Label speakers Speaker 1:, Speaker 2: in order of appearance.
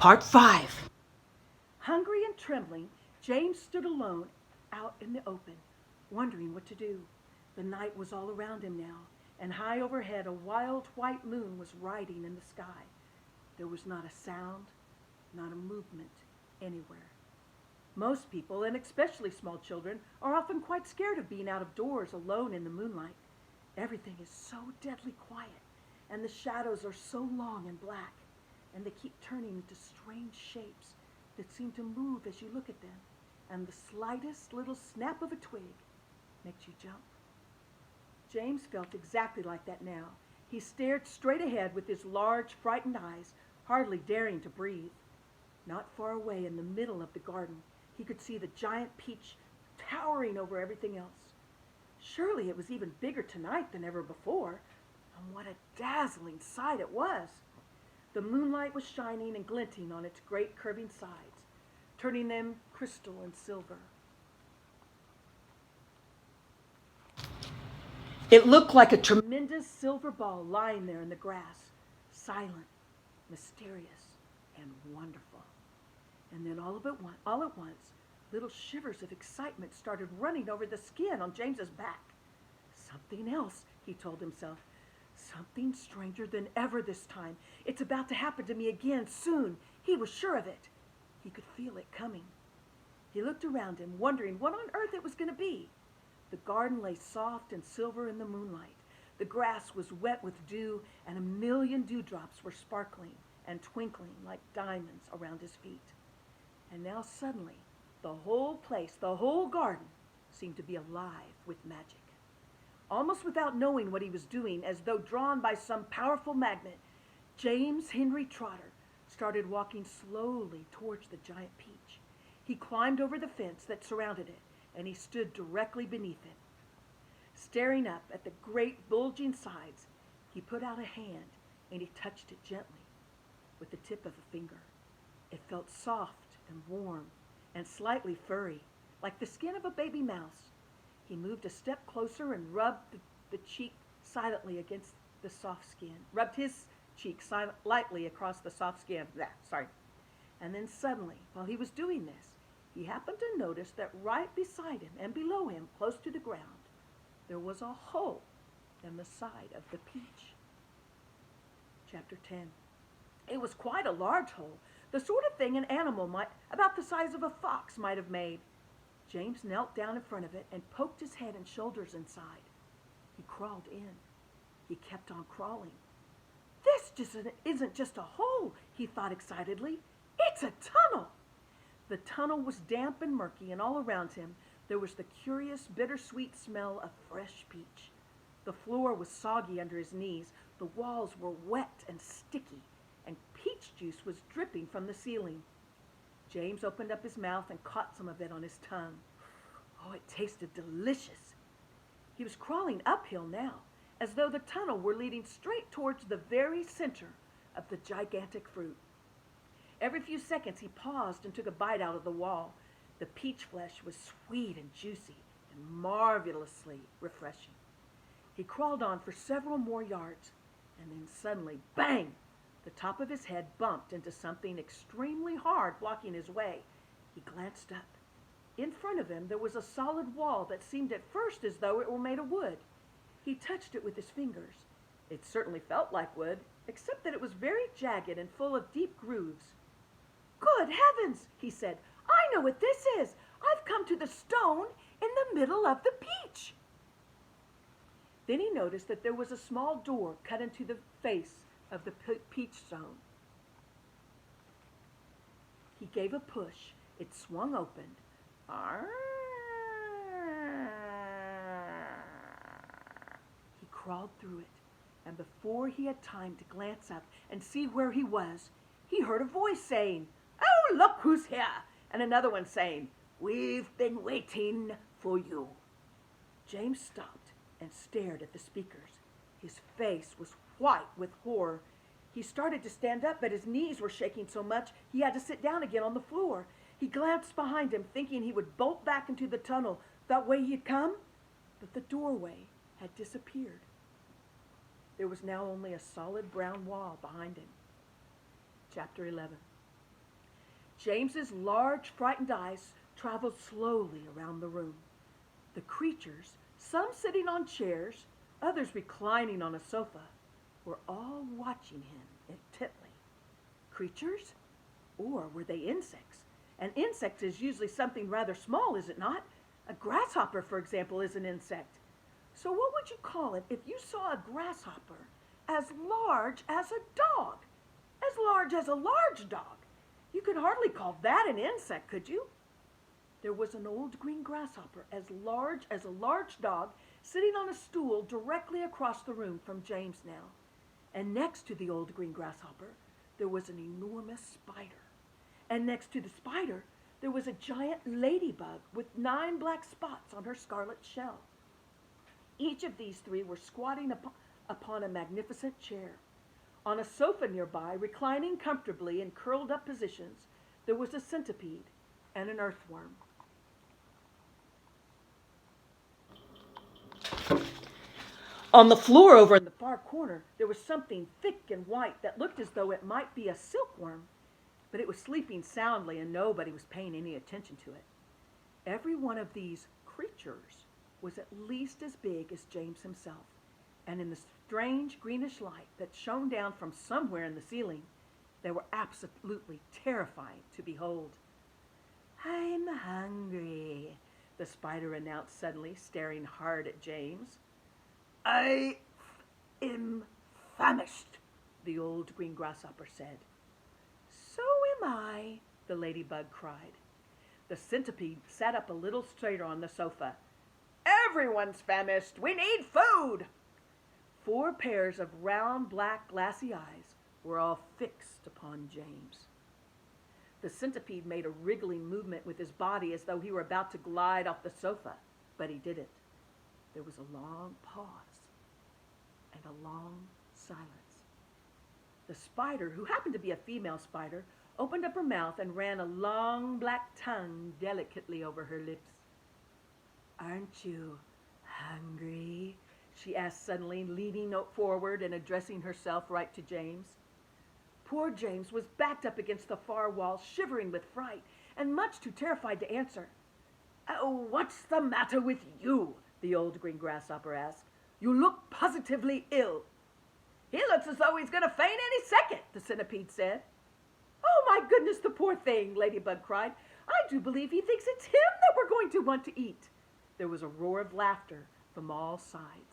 Speaker 1: Part 5.
Speaker 2: Hungry and trembling, James stood alone out in the open, wondering what to do. The night was all around him now, and high overhead a wild white moon was riding in the sky. There was not a sound, not a movement anywhere. Most people, and especially small children, are often quite scared of being out of doors alone in the moonlight. Everything is so deadly quiet, and the shadows are so long and black, and they keep turning into strange shapes that seem to move as you look at them, and the slightest little snap of a twig makes you jump. James felt exactly like that now. He stared straight ahead with his large, frightened eyes, hardly daring to breathe. Not far away in the middle of the garden, he could see the giant peach towering over everything else. Surely it was even bigger tonight than ever before, and what a dazzling sight it was. The moonlight was shining and glinting on its great curving sides, turning them crystal and silver. It looked like a tremendous silver ball lying there in the grass, silent, mysterious, and wonderful. And then all at once, little shivers of excitement started running over the skin on James's back. Something else, he told himself. Something stranger than ever this time. It's about to happen to me again soon. He was sure of it. He could feel it coming. He looked around him, wondering what on earth it was going to be. The garden lay soft and silver in the moonlight. The grass was wet with dew, and a million dewdrops were sparkling and twinkling like diamonds around his feet. And now suddenly, the whole place, the whole garden, seemed to be alive with magic. Almost without knowing what he was doing, as though drawn by some powerful magnet, James Henry Trotter started walking slowly towards the giant peach. He climbed over the fence that surrounded it, and he stood directly beneath it. Staring up at the great bulging sides, he put out a hand and he touched it gently with the tip of a finger. It felt soft and warm and slightly furry, like the skin of a baby mouse. He moved a step closer and rubbed the cheek silently against the soft skin. Rubbed his cheek lightly across the soft skin. And then suddenly, while he was doing this, he happened to notice that right beside him and below him, close to the ground, there was a hole in the side of the peach. Chapter 10. It was quite a large hole, the sort of thing an animal about the size of a fox might have made. James knelt down in front of it and poked his head and shoulders inside. He crawled in. He kept on crawling. This isn't just a hole, he thought excitedly. It's a tunnel. The tunnel was damp and murky, and all around him there was the curious, bittersweet smell of fresh peach. The floor was soggy under his knees. The walls were wet and sticky, and peach juice was dripping from the ceiling. James opened up his mouth and caught some of it on his tongue. Oh, it tasted delicious. He was crawling uphill now, as though the tunnel were leading straight towards the very center of the gigantic fruit. Every few seconds he paused and took a bite out of the wall. The peach flesh was sweet and juicy and marvelously refreshing. He crawled on for several more yards, and then suddenly, bang! The top of his head bumped into something extremely hard blocking his way. He glanced up. In front of him there was a solid wall that seemed at first as though it were made of wood. He touched it with his fingers. It certainly felt like wood, except that it was very jagged and full of deep grooves. "Good heavens," he said. "I know what this is. I've come to the stone in the middle of the peach." Then he noticed that there was a small door cut into the face of the peach stone. He gave a push. It swung open. He crawled through it, and before he had time to glance up and see where he was, he heard a voice saying, "Oh, look who's here!" and another one saying, "We've been waiting for you." James stopped and stared at the speakers. His face was white with horror. He started to stand up, but his knees were shaking so much he had to sit down again on the floor. He glanced behind him, thinking he would bolt back into the tunnel that way he'd come, but the doorway had disappeared. There was now only a solid brown wall behind him. Chapter 11. James's large, frightened eyes traveled slowly around the room. The creatures, some sitting on chairs, others reclining on a sofa, were all watching him intently. Creatures? Or were they insects? An insect is usually something rather small, is it not? A grasshopper, for example, is an insect. So what would you call it if you saw a grasshopper as large as a dog? As large as a large dog. You could hardly call that an insect, could you? There was an old green grasshopper as large as a large dog sitting on a stool directly across the room from James now. And next to the old green grasshopper, there was an enormous spider. And next to the spider, there was a giant ladybug with 9 black spots on her scarlet shell. Each of these 3 were squatting upon a magnificent chair. On a sofa nearby, reclining comfortably in curled up positions, there was a centipede and an earthworm. On the floor over in the far corner, there was something thick and white that looked as though it might be a silkworm, but it was sleeping soundly and nobody was paying any attention to it. Every one of these creatures was at least as big as James himself, and in the strange greenish light that shone down from somewhere in the ceiling, they were absolutely terrifying to behold. "I'm hungry," the spider announced suddenly, staring hard at James. "I am famished," the old green grasshopper said. "So am I," the ladybug cried. The centipede sat up a little straighter on the sofa. "Everyone's famished. We need food." 4 pairs of round, black, glassy eyes were all fixed upon James. The centipede made a wriggling movement with his body as though he were about to glide off the sofa, but he didn't. There was a long pause and a long silence. The spider, who happened to be a female spider, opened up her mouth and ran a long black tongue delicately over her lips. "Aren't you hungry?" she asked suddenly, leaning forward and addressing herself right to James. Poor James was backed up against the far wall, shivering with fright, and much too terrified to answer. "Oh, what's the matter with you?" the old green grasshopper asked. "You look positively ill." "He looks as though he's going to faint any second," the centipede said. "Oh, my goodness, the poor thing," Ladybug cried. "I do believe he thinks it's him that we're going to want to eat." There was a roar of laughter from all sides.